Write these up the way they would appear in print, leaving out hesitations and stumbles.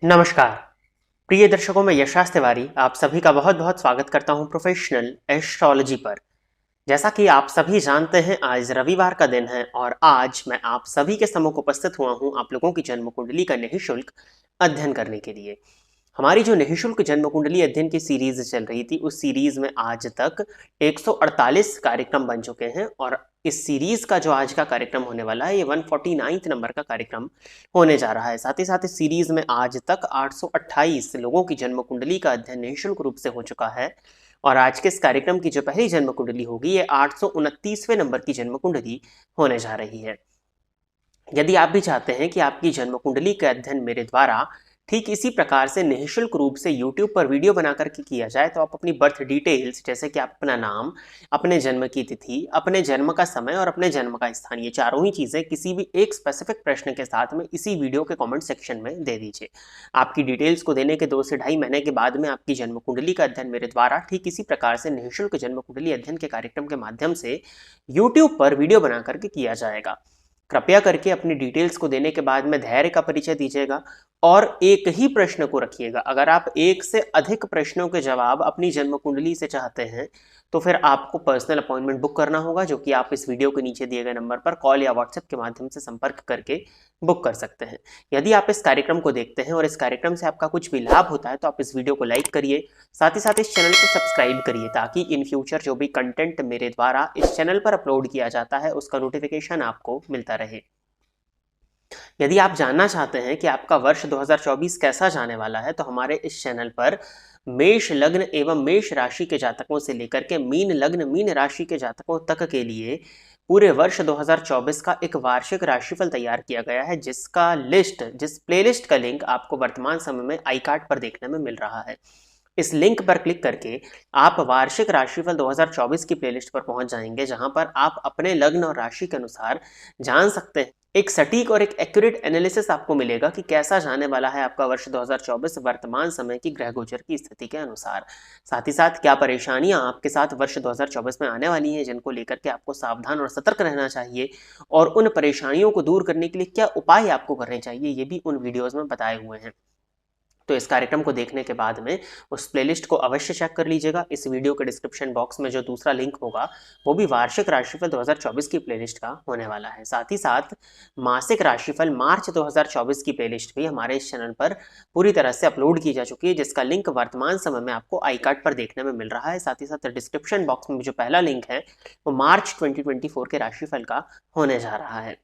नमस्कार प्रिय दर्शकों, मैं यशराज तिवारी आप सभी का बहुत बहुत स्वागत करता हूं प्रोफेशनल एस्ट्रोलॉजी पर। जैसा कि आप सभी जानते हैं, आज रविवार का दिन है और आज मैं आप सभी के सम्मुख उपस्थित हुआ हूं आप लोगों की जन्म कुंडली का निःशुल्क अध्ययन करने के लिए। हमारी जो निःशुल्क जन्म कुंडली अध्ययन की सीरीज चल रही थी, उस सीरीज में आज तक 148 कार्यक्रम बन चुके हैं और इस सीरीज का जो आज का कार्यक्रम होने वाला है, ये 149 नंबर का कार्यक्रम होने जा रहा है। साथ ही साथ इस सीरीज में आज तक 828 लोगों की जन्म कुंडली का अध्ययन निःशुल्क रूप से हो चुका है और आज के इस कार्यक्रम की जो पहली जन्म कुंडली होगी, ये 829वें नंबर की जन्म कुंडली होने जा रही है। यदि आप भी चाहते हैं कि आपकी जन्म कुंडली का अध्ययन मेरे द्वारा ठीक इसी प्रकार से निःशुल्क रूप से YouTube पर वीडियो बना करके किया जाए, तो आप अपनी बर्थ डिटेल्स जैसे कि आप अपना नाम, अपने जन्म की तिथि, अपने जन्म का समय और अपने जन्म का स्थान, ये चारों ही चीज़ें किसी भी एक स्पेसिफिक प्रश्न के साथ में इसी वीडियो के कमेंट सेक्शन में दे दीजिए। आपकी डिटेल्स को देने के 2 से ढाई महीने के बाद में आपकी जन्म कुंडली का अध्ययन मेरे द्वारा ठीक इसी प्रकार से निःशुल्क जन्म कुंडली अध्ययन के कार्यक्रम के माध्यम से YouTube पर वीडियो बना करके किया जाएगा। कृपया करके अपनी डिटेल्स को देने के बाद में धैर्य का परिचय दीजिएगा और एक ही प्रश्न को रखिएगा। अगर आप एक से अधिक प्रश्नों के जवाब अपनी जन्म कुंडली से चाहते हैं, तो फिर आपको पर्सनल अपॉइंटमेंट बुक करना होगा, जो कि आप इस वीडियो के नीचे दिए गए नंबर पर कॉल या व्हाट्सएप के माध्यम से संपर्क करके बुक कर सकते हैं। यदि आप इस कार्यक्रम को देखते हैं और इस कार्यक्रम से आपका कुछ भी लाभ होता है, तो आप इस वीडियो को लाइक करिए, साथ ही साथ इस चैनल को सब्सक्राइब करिए, ताकि इन फ्यूचर जो भी कंटेंट मेरे द्वारा इस चैनल पर अपलोड किया जाता है, उसका नोटिफिकेशन आपको मिलता रहे। यदि आप जानना चाहते हैं कि आपका वर्ष 2024 कैसा जाने वाला है, तो हमारे इस चैनल पर मेष लग्न एवं मेष राशि के जातकों से लेकर के मीन लग्न मीन राशि के जातकों तक के लिए पूरे वर्ष 2024 का एक वार्षिक राशिफल तैयार किया गया है, जिस प्लेलिस्ट का लिंक आपको वर्तमान समय में आई कार्ड पर देखने में मिल रहा है। इस लिंक पर क्लिक करके आप वार्षिक राशिफल 2024 की प्लेलिस्ट पर पहुंच जाएंगे, जहां पर आप अपने लग्न और राशि के अनुसार जान सकते हैं। एक सटीक और एक एक्यूरेट एनालिसिस आपको मिलेगा कि कैसा जाने वाला है आपका वर्ष 2024 वर्तमान समय की ग्रह गोचर की स्थिति के अनुसार। साथ ही साथ क्या परेशानियां आपके साथ वर्ष 2024 में आने वाली हैं, जिनको लेकर के आपको सावधान और सतर्क रहना चाहिए, और उन परेशानियों को दूर करने के लिए क्या उपाय आपको करने चाहिए, ये भी उन वीडियोज में बताए हुए हैं। तो इस कार्यक्रम को देखने के बाद में उस प्लेलिस्ट को अवश्य चेक कर लीजिएगा। इस वीडियो के डिस्क्रिप्शन बॉक्स में जो दूसरा लिंक होगा, वो भी वार्षिक राशिफल 2024 की प्लेलिस्ट का होने वाला है। साथ ही साथ मासिक राशिफल मार्च 2024 की प्लेलिस्ट भी हमारे इस चैनल पर पूरी तरह से अपलोड की जा चुकी है, जिसका लिंक वर्तमान समय में आपको आई कार्ड पर देखने में मिल रहा है। साथ ही साथ डिस्क्रिप्शन बॉक्स में जो पहला लिंक है, वो मार्च 2024 के राशिफल का होने जा रहा है।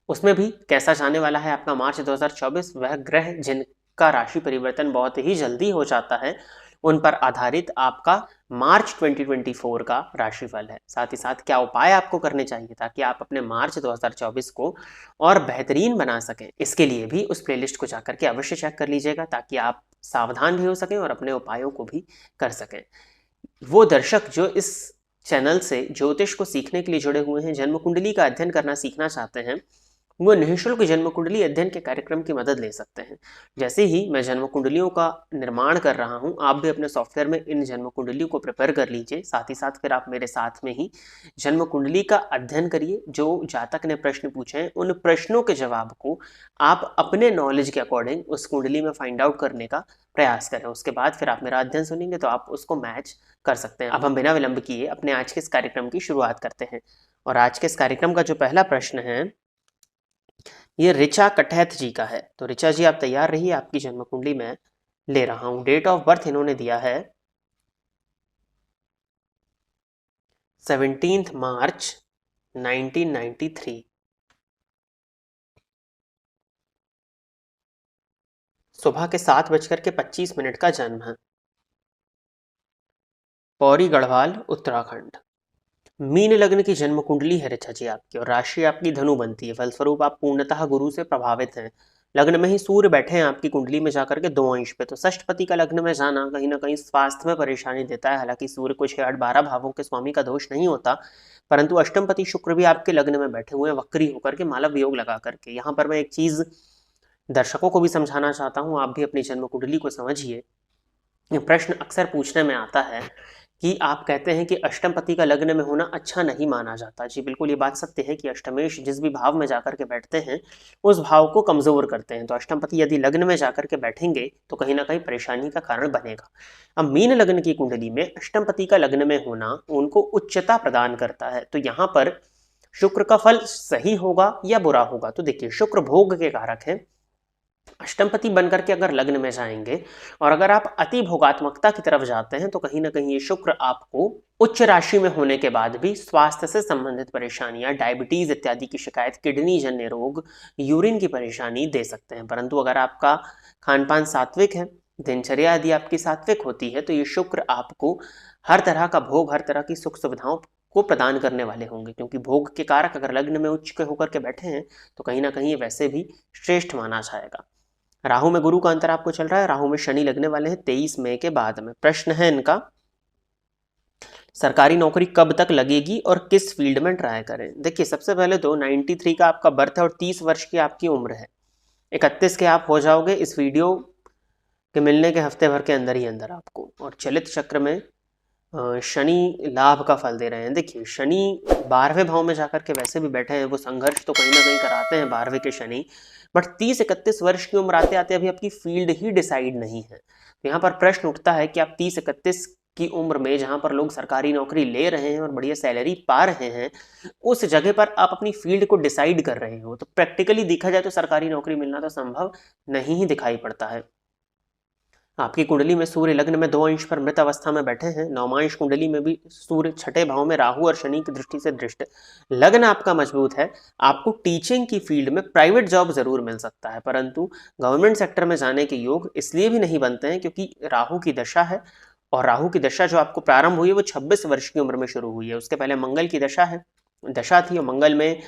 उसमें भी कैसा जाने वाला है आपका मार्च 2024, वह ग्रह जिनका राशि परिवर्तन बहुत ही जल्दी हो जाता है, उन पर आधारित आपका मार्च 2024 का राशिफल है। साथ ही साथ क्या उपाय आपको करने चाहिए ताकि आप अपने मार्च 2024 को और बेहतरीन बना सकें, इसके लिए भी उस प्लेलिस्ट को जाकर के अवश्य चेक कर लीजिएगा, ताकि आप सावधान भी हो सकें और अपने उपायों को भी कर सकें। वो दर्शक जो इस चैनल से ज्योतिष को सीखने के लिए जुड़े हुए हैं, जन्म कुंडली का अध्ययन करना सीखना चाहते हैं, वो निःशुल्क जन्म कुंडली अध्ययन के कार्यक्रम की मदद ले सकते हैं। जैसे ही मैं जन्म कुंडलियों का निर्माण कर रहा हूं, आप भी अपने सॉफ्टवेयर में इन जन्म कुंडलियों को प्रिपेयर कर लीजिए। साथ ही साथ फिर आप मेरे साथ में ही जन्म कुंडली का अध्ययन करिए। जो जातक ने प्रश्न पूछे हैं, उन प्रश्नों के जवाब को आप अपने नॉलेज के अकॉर्डिंग उस कुंडली में फाइंड आउट करने का प्रयास करें। उसके बाद फिर आप मेरा अध्ययन सुनेंगे तो आप उसको मैच कर सकते हैं। अब हम बिना विलंब किए अपने आज के इस कार्यक्रम की शुरुआत करते हैं। और आज के इस कार्यक्रम का जो पहला प्रश्न है, ये ऋचा कटहत जी का है। तो ऋचा जी, आप तैयार रहिए, आपकी जन्म कुंडली में ले रहा हूं। डेट ऑफ बर्थ इन्होंने दिया है 17 मार्च 1993। सुबह के 7:25 का जन्म है। पौड़ी गढ़वाल, उत्तराखंड। मीन लग्न की जन्म कुंडली है ऋचा जी आपकी, और राशि आपकी धनु बनती है। फलस्वरूप आप पूर्णतः गुरु से प्रभावित हैं। लग्न में ही सूर्य बैठे हैं आपकी कुंडली में जाकर के 2 अंश पे। तो षष्ठपति का लग्न में जाना कहीं ना कहीं स्वास्थ्य में परेशानी देता है। हालांकि सूर्य को 6 8 12 भावों के स्वामी का दोष नहीं होता, परंतु अष्टमपति शुक्र भी आपके लग्न में बैठे हुए हैं, वक्री होकर के, मालव योग लगा करके। यहाँ पर मैं एक चीज दर्शकों को भी समझाना चाहता हूँ, आप भी अपनी जन्म कुंडली को समझिए। प्रश्न अक्सर पूछने में आता है कि आप कहते हैं कि अष्टमपति का लग्न में होना अच्छा नहीं माना जाता। जी बिल्कुल, ये बात सत्य है कि अष्टमेश जिस भी भाव में जाकर के बैठते हैं उस भाव को कमजोर करते हैं। तो अष्टमपति यदि लग्न में जाकर के बैठेंगे तो कहीं ना कहीं परेशानी का कारण बनेगा। अब मीन लग्न की कुंडली में अष्टमपति का लग्न में होना उनको उच्चता प्रदान करता है। तो यहाँ पर शुक्र का फल सही होगा या बुरा होगा? तो देखिए, शुक्र भोग के कारक है। अष्टमपति बनकर के अगर लग्न में जाएंगे और अगर आप अति भोगात्मकता की तरफ जाते हैं तो कहीं ना कहीं ये शुक्र आपको उच्च राशि में होने के बाद भी स्वास्थ्य से संबंधित परेशानियां, डायबिटीज इत्यादि की शिकायत, किडनी जन्य रोग, यूरिन की परेशानी दे सकते हैं। परंतु अगर आपका खान पान सात्विक है, दिनचर्या यदि आपकी सात्विक होती है तो ये शुक्र आपको हर तरह का भोग, हर तरह की सुख सुविधाओं को प्रदान करने वाले होंगे। क्योंकि भोग के कारक अगर लग्न में उच्च के होकर के बैठे हैं तो कहीं ना कहीं ये वैसे भी श्रेष्ठ माना जाएगा। राहु में गुरु का अंतर आपको चल रहा है, राहु में शनि लगने वाले हैं 23 मई के बाद में। प्रश्न है इनका, सरकारी नौकरी कब तक लगेगी और किस फील्ड में ट्राई करें? देखिए, सबसे पहले तो 93 का आपका बर्थ है और 30 वर्ष की आपकी उम्र है। 31 के आप हो जाओगे इस वीडियो के मिलने के हफ्ते भर के अंदर ही अंदर आपको। और चलित चक्र में शनि लाभ का फल दे रहे हैं। देखिए, शनि 12वें भाव में जाकर के वैसे भी बैठे हैं, वो संघर्ष तो कहीं ना कहीं कराते हैं 12वें के शनि। बट 30-31 वर्ष की उम्र आते आते अभी आपकी फील्ड ही डिसाइड नहीं है। तो यहाँ पर प्रश्न उठता है कि आप 30-31 की उम्र में जहाँ पर लोग सरकारी नौकरी ले रहे हैं और बढ़िया सैलरी पा रहे हैं, उस जगह पर आप अपनी फील्ड को डिसाइड कर रहे हो, तो प्रैक्टिकली देखा जाए तो सरकारी नौकरी मिलना तो संभव नहीं ही दिखाई पड़ता है। आपकी कुंडली में सूर्य लग्न में 2 अंश पर मृत अवस्था में बैठे हैं। नवमांश कुंडली में भी सूर्य 6ठे भाव में राहु और शनि की दृष्टि से दृष्ट। लग्न आपका मजबूत है, आपको टीचिंग की फील्ड में प्राइवेट जॉब जरूर मिल सकता है, परंतु गवर्नमेंट सेक्टर में जाने के योग इसलिए भी नहीं बनते हैं क्योंकि राहु की दशा है। और राहु की दशा जो आपको प्रारंभ हुई है वो 26 वर्ष की उम्र में शुरू हुई है। उसके पहले मंगल की दशा थी और मंगल में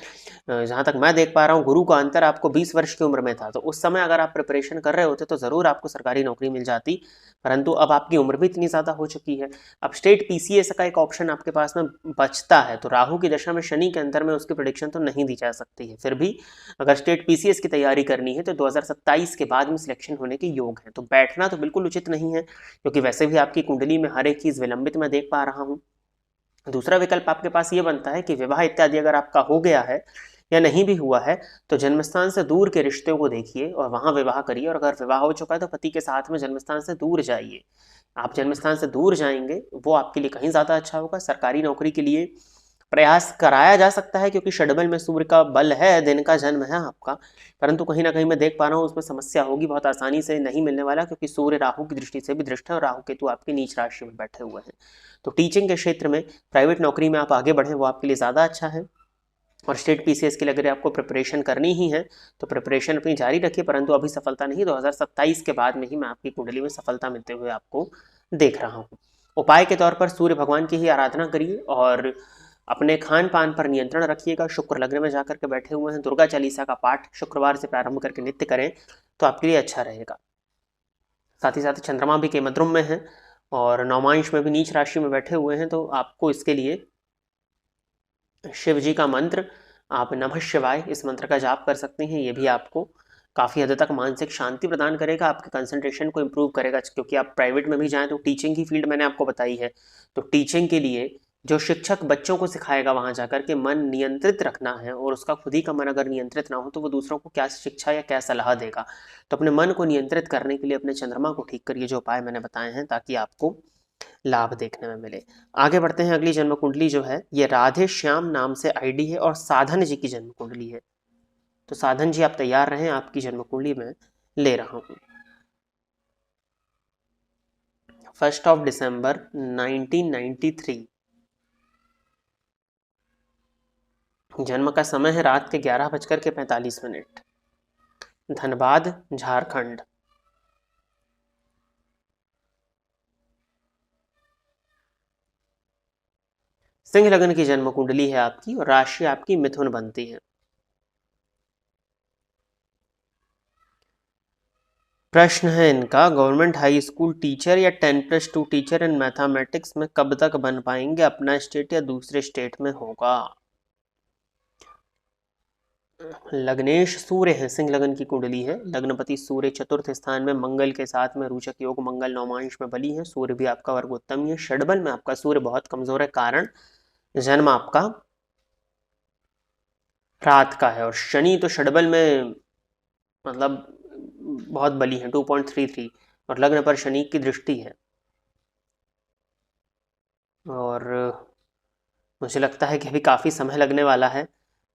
जहाँ तक मैं देख पा रहा हूँ गुरु का अंतर आपको 20 वर्ष की उम्र में था। तो उस समय अगर आप प्रिपरेशन कर रहे होते तो ज़रूर आपको सरकारी नौकरी मिल जाती, परंतु अब आपकी उम्र भी इतनी ज़्यादा हो चुकी है। अब स्टेट पीसीएस का एक ऑप्शन आपके पास में बचता है। तो राहु की दशा में शनि के अंतर में उसकी प्रेडिक्शन तो नहीं दी जा सकती है, फिर भी अगर स्टेट पीसीएस की तैयारी करनी है तो 2027 के बाद में सिलेक्शन होने के योग है। तो बैठना तो बिल्कुल उचित नहीं है, क्योंकि वैसे भी आपकी कुंडली में हर एक चीज़ विलंबित मैं देख पा रहा हूँ। दूसरा विकल्प आपके पास ये बनता है कि विवाह इत्यादि अगर आपका हो गया है या नहीं भी हुआ है तो जन्मस्थान से दूर के रिश्तों को देखिए और वहां विवाह करिए। और अगर विवाह हो चुका है तो पति के साथ में जन्मस्थान से दूर जाइए। आप जन्मस्थान से दूर जाएंगे वो आपके लिए कहीं ज़्यादा अच्छा होगा। सरकारी नौकरी के लिए प्रयास कराया जा सकता है क्योंकि षड्बल में सूर्य का बल है, दिन का जन्म है आपका, परंतु कहीं ना कहीं मैं देख पा रहा हूँ उसमें समस्या होगी, बहुत आसानी से नहीं मिलने वाला, क्योंकि सूर्य राहु की दृष्टि से भी दृष्ट है और राहु केतु आपकी नीच राशि में बैठे हुए हैं। तो टीचिंग के क्षेत्र में, प्राइवेट नौकरी में आप आगे बढ़ें वो आपके लिए ज़्यादा अच्छा है। और स्टेट पीसीएस के लिए अगर आपको प्रिपरेशन करनी ही है तो प्रिपरेशन अपनी जारी रखिए, परंतु अभी सफलता नहीं, 2027 के बाद में ही मैं आपकी कुंडली में सफलता मिलते हुए आपको देख रहा हूँ। उपाय के तौर पर सूर्य भगवान की ही आराधना करिए और अपने खान पान पर नियंत्रण रखिएगा। शुक्र लग्न में जाकर के बैठे हुए हैं, दुर्गा चालीसा का पाठ शुक्रवार से प्रारंभ करके नित्य करें तो आपके लिए अच्छा रहेगा। साथ ही साथ चंद्रमा भी केमद्रुम में है और नवमांश में भी नीच राशि में बैठे हुए हैं, तो आपको इसके लिए शिव जी का मंत्र, आप नमः शिवाय इस मंत्र का जाप कर सकते हैं। ये भी आपको काफ़ी हद तक मानसिक शांति प्रदान करेगा, आपके कंसंट्रेशन को इम्प्रूव करेगा। क्योंकि आप प्राइवेट में भी जाएं तो टीचिंग की फील्ड मैंने आपको बताई है, तो टीचिंग के लिए जो शिक्षक बच्चों को सिखाएगा वहाँ जाकर के मन नियंत्रित रखना है, और उसका खुद ही का मन अगर नियंत्रित ना हो तो वो दूसरों को क्या शिक्षा या क्या सलाह देगा। तो अपने मन को नियंत्रित करने के लिए अपने चंद्रमा को ठीक करिए, जो उपाय मैंने बताए हैं, ताकि आपको लाभ देखने में मिले। आगे बढ़ते हैं, अगली जन्म कुंडली जो है ये राधे श्याम नाम से आईडी है और साधन जी की जन्म कुंडली है। तो साधन जी आप तैयार रहें, आपकी जन्म कुंडली में ले रहा हूं। 1 दिसंबर 1993 जन्म का समय है रात के 11:45। धनबाद, झारखंड। सिंह लग्न की जन्म कुंडली है आपकी और राशि आपकी मिथुन बनती है। प्रश्न है इनका, गवर्नमेंट हाई स्कूल टीचर या 10+2 टीचर इन मैथमेटिक्स में कब तक बन पाएंगे? अपना स्टेट या दूसरे स्टेट में होगा? लग्नेश सूर्य है, सिंह लगन की कुंडली है, लग्नपति सूर्य चतुर्थ स्थान में मंगल के साथ में रोचक योग, मंगल नौमांश में बली है, सूर्य भी आपका वर्ग उत्तम ही है, षडबल में आपका सूर्य बहुत कमजोर है, कारण जन्म आपका रात का है, और शनि तो षडबल में मतलब बहुत बली है 2.33, और लग्न पर शनि की दृष्टि है। और मुझे लगता है कि अभी काफ़ी समय लगने वाला है,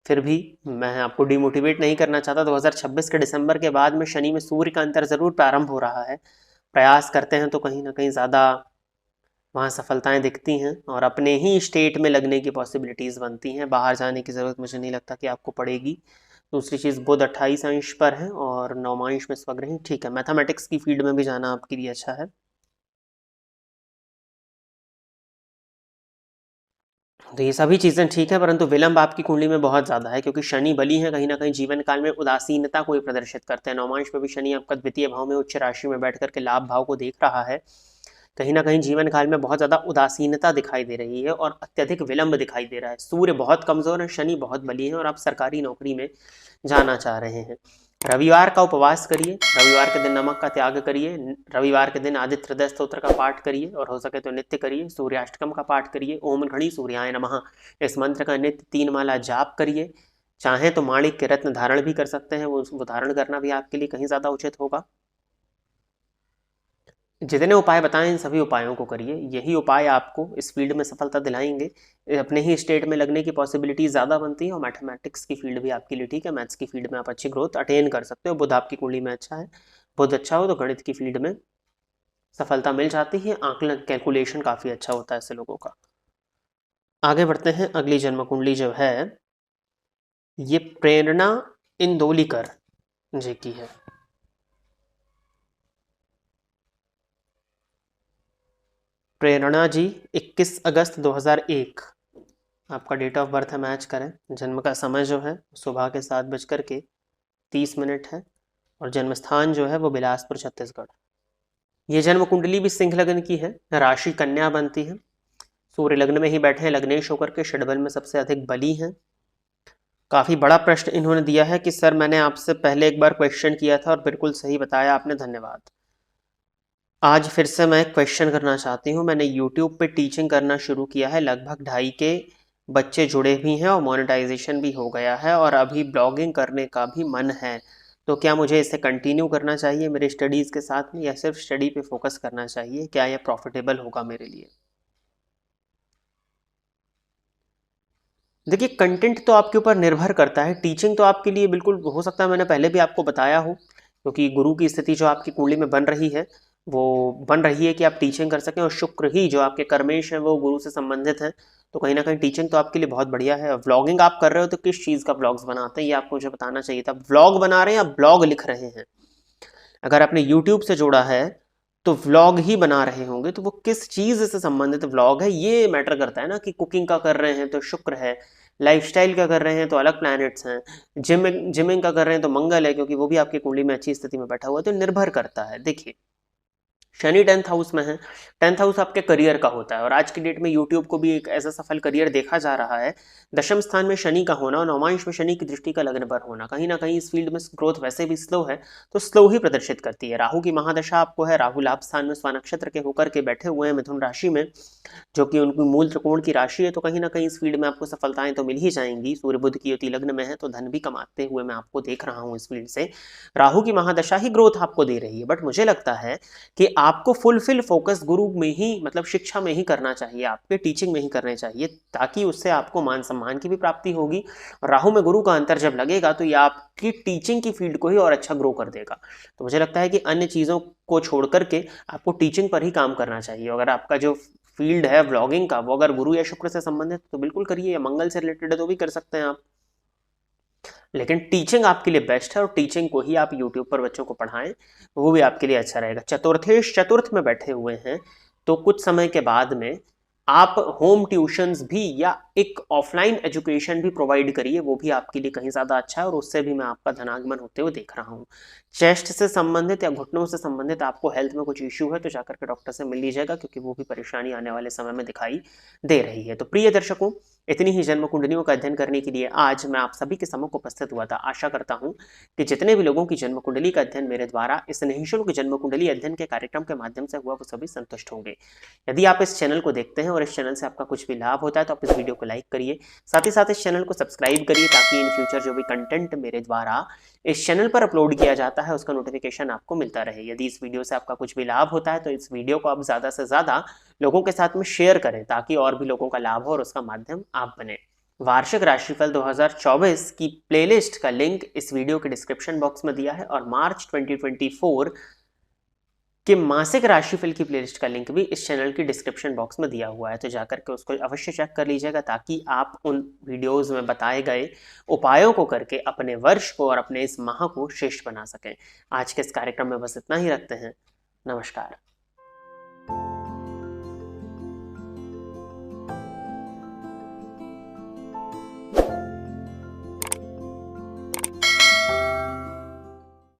फिर भी मैं आपको डिमोटिवेट नहीं करना चाहता। 2026 के दिसंबर के बाद में शनि में सूर्य का अंतर ज़रूर प्रारंभ हो रहा है, प्रयास करते हैं तो कहीं ना कहीं ज़्यादा वहाँ सफलताएं दिखती हैं और अपने ही स्टेट में लगने की पॉसिबिलिटीज़ बनती हैं, बाहर जाने की ज़रूरत मुझे नहीं लगता कि आपको पड़ेगी। दूसरी चीज़, बुध 28 अंश पर है और नौमांश में स्वग्रही, ठीक है, मैथमेटिक्स की फील्ड में भी जाना आपके लिए अच्छा है। तो ये सभी चीज़ें ठीक है, परंतु विलंब आपकी कुंडली में बहुत ज़्यादा है, क्योंकि शनि बली है, कहीं ना कहीं जीवन काल में उदासीनता को ही प्रदर्शित करते हैं। नौमांश में भी शनि आपका द्वितीय भाव में उच्च राशि में बैठ करके लाभ भाव को देख रहा है, कहीं ना कहीं जीवन काल में बहुत ज़्यादा उदासीनता दिखाई दे रही है और अत्यधिक विलंब दिखाई दे रहा है। सूर्य बहुत कमज़ोर है, शनि बहुत बली है और आप सरकारी नौकरी में जाना चाह रहे हैं। रविवार का उपवास करिए, रविवार के दिन नमक का त्याग करिए, रविवार के दिन आदित्य हृदय स्तोत्र का पाठ करिए और हो सके तो नित्य करिए, सूर्याष्टकम का पाठ करिए, ओम घड़ी सूर्याय नमः इस मंत्र का नित्य 3 माला जाप करिए। चाहें तो माणिक के रत्न धारण भी कर सकते हैं, वो धारण करना भी आपके लिए कहीं ज़्यादा उचित होगा। जितने उपाय बताएं इन सभी उपायों को करिए, यही उपाय आपको इस फील्ड में सफलता दिलाएंगे। अपने ही स्टेट में लगने की पॉसिबिलिटी ज़्यादा बनती है और मैथमेटिक्स की फील्ड भी आपके लिए ठीक है, मैथ्स की फील्ड में आप अच्छी ग्रोथ अटेन कर सकते हो। बुध आपकी कुंडली में अच्छा है, बुध अच्छा हो तो गणित की फील्ड में सफलता मिल जाती है, आंकलन कैलकुलेशन काफ़ी अच्छा होता है ऐसे लोगों का। आगे बढ़ते हैं, अगली जन्म कुंडली जो है ये प्रेरणा इंदोलीकर जी की है। प्रेरणा जी 21 अगस्त 2001 आपका डेट ऑफ बर्थ है, मैच करें। जन्म का समय जो है सुबह के 7:30 है और जन्म स्थान जो है वो बिलासपुर छत्तीसगढ़। ये जन्म कुंडली भी सिंह लगन की है, राशि कन्या बनती है, सूर्य लग्न में ही बैठे हैं, लग्नेश होकर के षडबल में सबसे अधिक बली हैं। काफ़ी बड़ा प्रश्न इन्होंने दिया है कि सर मैंने आपसे पहले एक बार क्वेश्चन किया था और बिल्कुल सही बताया आपने, धन्यवाद। आज फिर से मैं क्वेश्चन करना चाहती हूँ। मैंने यूट्यूब पे टीचिंग करना शुरू किया है, लगभग 2.5 के बच्चे जुड़े भी हैं और मोनेटाइजेशन भी हो गया है और अभी ब्लॉगिंग करने का भी मन है, तो क्या मुझे इसे कंटिन्यू करना चाहिए मेरे स्टडीज़ के साथ में या सिर्फ स्टडी पे फोकस करना चाहिए? क्या यह प्रॉफिटेबल होगा मेरे लिए? देखिए, कंटेंट तो आपके ऊपर निर्भर करता है, टीचिंग तो आपके लिए बिल्कुल हो सकता है मैंने पहले भी आपको बताया हो, क्योंकि गुरु की स्थिति जो आपकी कुंडली में बन रही है वो बन रही है कि आप टीचिंग कर सकें, और शुक्र ही जो आपके कर्मेश हैं वो गुरु से संबंधित हैं, तो कहीं ना कहीं टीचिंग तो आपके लिए बहुत बढ़िया है। व्लॉगिंग आप कर रहे हो तो किस चीज़ का व्लॉग्स बनाते हैं ये आपको मुझे बताना चाहिए था। व्लॉग बना रहे हैं या ब्लॉग लिख रहे हैं? अगर आपने यूट्यूब से जोड़ा है तो व्लॉग ही बना रहे होंगे, तो वो किस चीज़ से संबंधित व्लॉग है ये मैटर करता है ना, कि कुकिंग का कर रहे हैं तो शुक्र है, लाइफस्टाइल का कर रहे हैं तो अलग प्लैनेट्स हैं, जिमिंग का कर रहे हैं तो मंगल है, क्योंकि वो भी आपकी कुंडली में अच्छी स्थिति में बैठा हुआ है, तो निर्भर करता है। देखिए, शनि 10th हाउस में है, 10th हाउस आपके करियर का होता है और आज की डेट में यूट्यूब को भी एक ऐसा सफल करियर देखा जा रहा है। दशम स्थान में शनि का होना और नौमांश में शनि की दृष्टि का लग्न पर होना, कहीं ना कहीं इस फील्ड में ग्रोथ वैसे भी स्लो है, तो स्लो ही प्रदर्शित करती है। राहु की महादशा आपको है, राहु लाभ स्थान में स्वनक्षत्र के होकर के बैठे हुए हैं मिथुन राशि में, जो कि उनकी मूल त्रिकोण की राशि है, तो कहीं ना कहीं इस फील्ड में आपको सफलताएं तो मिल ही जाएंगी। सूर्य बुध की युति लग्न में है तो धन भी कमाते हुए मैं आपको देख रहा हूँ इस फील्ड से। राहु की महादशा ही ग्रोथ आपको दे रही है, बट मुझे लगता है कि आपको फुलफिल फोकस गुरु में ही, मतलब शिक्षा में ही करना चाहिए, आपके टीचिंग में ही करने चाहिए, ताकि उससे आपको मान सम्मान की भी प्राप्ति होगी। राहु में गुरु का अंतर जब लगेगा तो ये आपकी टीचिंग की फील्ड को ही और अच्छा ग्रो कर देगा। तो मुझे लगता है कि अन्य चीज़ों को छोड़ करके आपको टीचिंग पर ही काम करना चाहिए। अगर आपका जो फील्ड है व्लॉगिंग का वो अगर गुरु या शुक्र से संबंधित तो बिल्कुल करिए, या मंगल से रिलेटेड है तो भी कर सकते हैं आप, लेकिन टीचिंग आपके लिए बेस्ट है और टीचिंग को ही आप यूट्यूब पर बच्चों को पढ़ाएं, वो भी आपके लिए अच्छा रहेगा। चतुर्थेश चतुर्थ में बैठे हुए हैं तो कुछ समय के बाद में आप होम ट्यूशंस भी या एक ऑफलाइन एजुकेशन भी प्रोवाइड करिए, वो भी आपके लिए कहीं ज़्यादा अच्छा है और उससे भी मैं आपका धनागमन होते हुए देख रहा हूँ। चेस्ट से संबंधित या घुटनों से संबंधित आपको हेल्थ में कुछ इश्यू है तो जाकर के डॉक्टर से मिल लीजिएगा, क्योंकि वो भी परेशानी आने वाले समय में दिखाई दे रही है। तो प्रिय दर्शकों, इतनी ही जन्म कुंडलियों का अध्ययन करने के लिए आज मैं आप सभी के सम्मुख उपस्थित हुआ था। आशा करता हूं कि जितने भी लोगों की जन्म कुंडली का अध्ययन मेरे द्वारा इस निःशुल्क जन्म कुंडली अध्ययन के कार्यक्रम के माध्यम से हुआ वो सभी संतुष्ट होंगे। यदि आप इस चैनल को देखते हैं और इस चैनल से आपका कुछ भी लाभ होता है तो आप इस वीडियो को लाइक करिए, साथ ही साथ इस चैनल को सब्सक्राइब करिए ताकि इन फ्यूचर जो भी कंटेंट मेरे द्वारा इस चैनल पर अपलोड किया जाता है उसका नोटिफिकेशन आपको मिलता रहे। यदि इस वीडियो से आपका कुछ भी लाभ होता है तो इस वीडियो को आप ज़्यादा से ज़्यादा लोगों के साथ में शेयर करें ताकि और भी लोगों का लाभ हो और उसका माध्यम आप बने। वार्षिक राशिफल 2024 की प्लेलिस्ट का लिंक इस वीडियो के डिस्क्रिप्शन बॉक्स में दिया है और मार्च 2024 के मासिक राशिफल की प्लेलिस्ट का लिंक भी इस चैनल की डिस्क्रिप्शन बॉक्स में दिया हुआ है, तो जाकर के उसको अवश्य चेक कर लीजिएगा ताकि आप उन वीडियोस में बताए गए उपायों को करके अपने वर्ष को और अपने इस माह को श्रेष्ठ बना सकें। आज के इस कार्यक्रम में बस इतना ही रखते हैं। नमस्कार।